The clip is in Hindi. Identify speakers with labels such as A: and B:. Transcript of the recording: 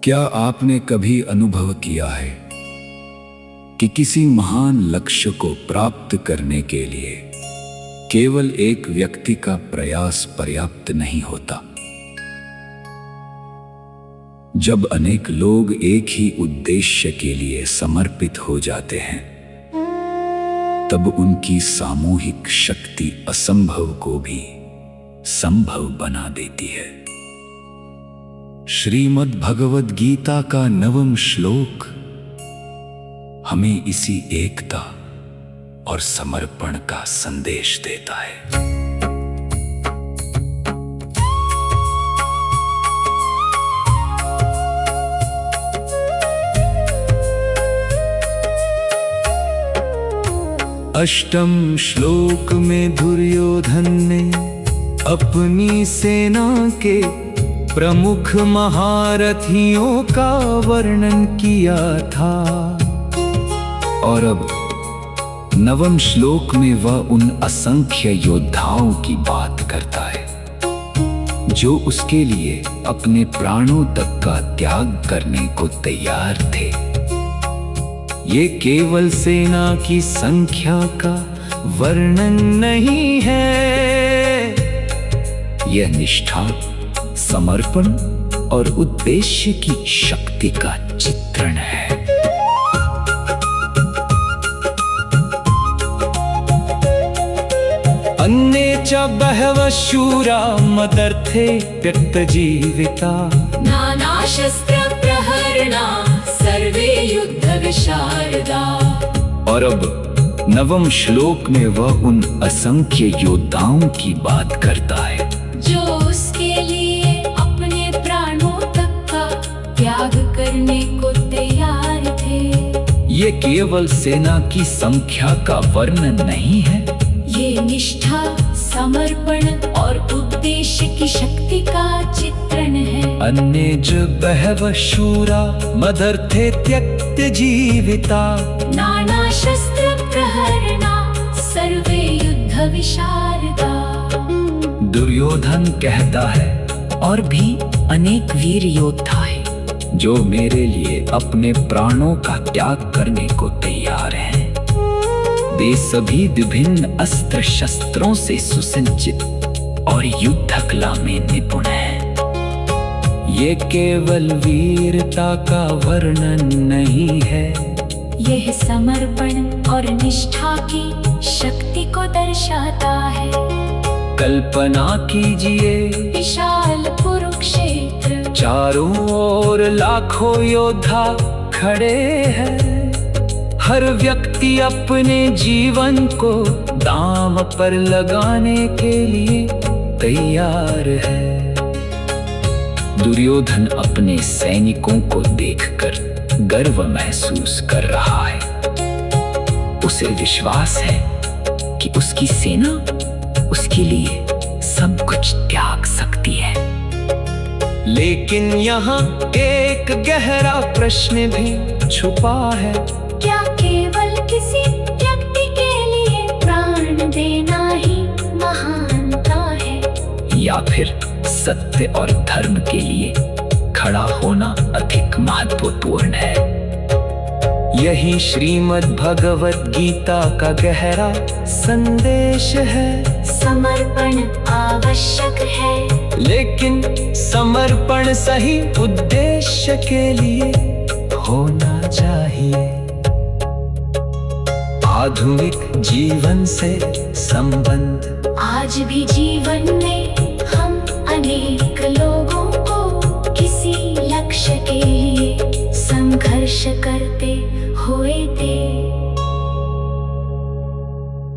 A: क्या आपने कभी अनुभव किया है कि किसी महान लक्ष्य को प्राप्त करने के लिए केवल एक व्यक्ति का प्रयास पर्याप्त नहीं होता? जब अनेक लोग एक ही उद्देश्य के लिए समर्पित हो जाते हैं, तब उनकी सामूहिक शक्ति असंभव को भी संभव बना देती है। श्रीमद् भगवद गीता का 9वां श्लोक हमें इसी एकता और समर्पण का संदेश देता है। अष्टम श्लोक में दुर्योधन ने अपनी सेना के प्रमुख महारथियों का वर्णन किया था, और अब 9वें श्लोक में वह उन असंख्य योद्धाओं की बात करता है जो उसके लिए अपने प्राणों तक का त्याग करने को तैयार थे। ये केवल सेना की संख्या का वर्णन नहीं है, यह निष्ठा, समर्पण और उद्देश्य की शक्ति का चित्रण है। अन्ये च बहवः शूरा मदर्थे त्यक्तजीविता
B: नानाशस्त्र प्रहरणा सर्वे युद्ध विशारदा।
A: और अब 9वें श्लोक में वह उन असंख्य योद्धाओं की बात करता है
B: जो उसके लिए अपने प्राणों तक का त्याग करने को तैयार थे।
A: ये केवल सेना की संख्या का वर्णन नहीं है,
B: ये निष्ठा, समर्पण और उद्देश्य की शक्ति का चित्रण है।
A: अन्ये च बहवः शूरा मदर्थे त्यक्त जीविता
B: नाना शस्त्र प्रहरणा सर्वे युद्ध विशारदा।
A: दुर्योधन कहता है, और भी अनेक वीर योद्धा हैं जो मेरे लिए अपने प्राणों का त्याग करने को तैयार हैं। वे सभी विभिन्न अस्त्र शस्त्रों से सुसज्जित और युद्ध कला में निपुण हैं। ये केवल वीरता का वर्णन नहीं है,
B: यह समर्पण और निष्ठा की शक्ति को दर्शाता है।
A: कल्पना कीजिए,
B: विशाल कुरुक्षेत्र,
A: चारों ओर लाखों योद्धा खड़े हैं। हर व्यक्ति अपने जीवन को दांव पर लगाने के लिए तैयार है। दुर्योधन अपने सैनिकों को देखकर गर्व महसूस कर रहा है। उसे विश्वास है कि उसकी सेना उसके लिए सब कुछ त्याग सकती है। लेकिन यहाँ एक गहरा प्रश्न भी छुपा है।
B: क्या केवल किसी व्यक्ति के लिए प्राण देना ही महानता है,
A: या फिर सत्य और धर्म के लिए खड़ा होना अधिक महत्वपूर्ण है? यही श्रीमद् भगवद गीता का गहरा संदेश है।
B: समर्पण आवश्यक है,
A: लेकिन समर्पण सही उद्देश्य के लिए होना चाहिए। आधुनिक जीवन से संबंध।
B: आज भी जीवन में हम अनेक लोगों को किसी लक्ष्य के लिए संघर्ष करते हुए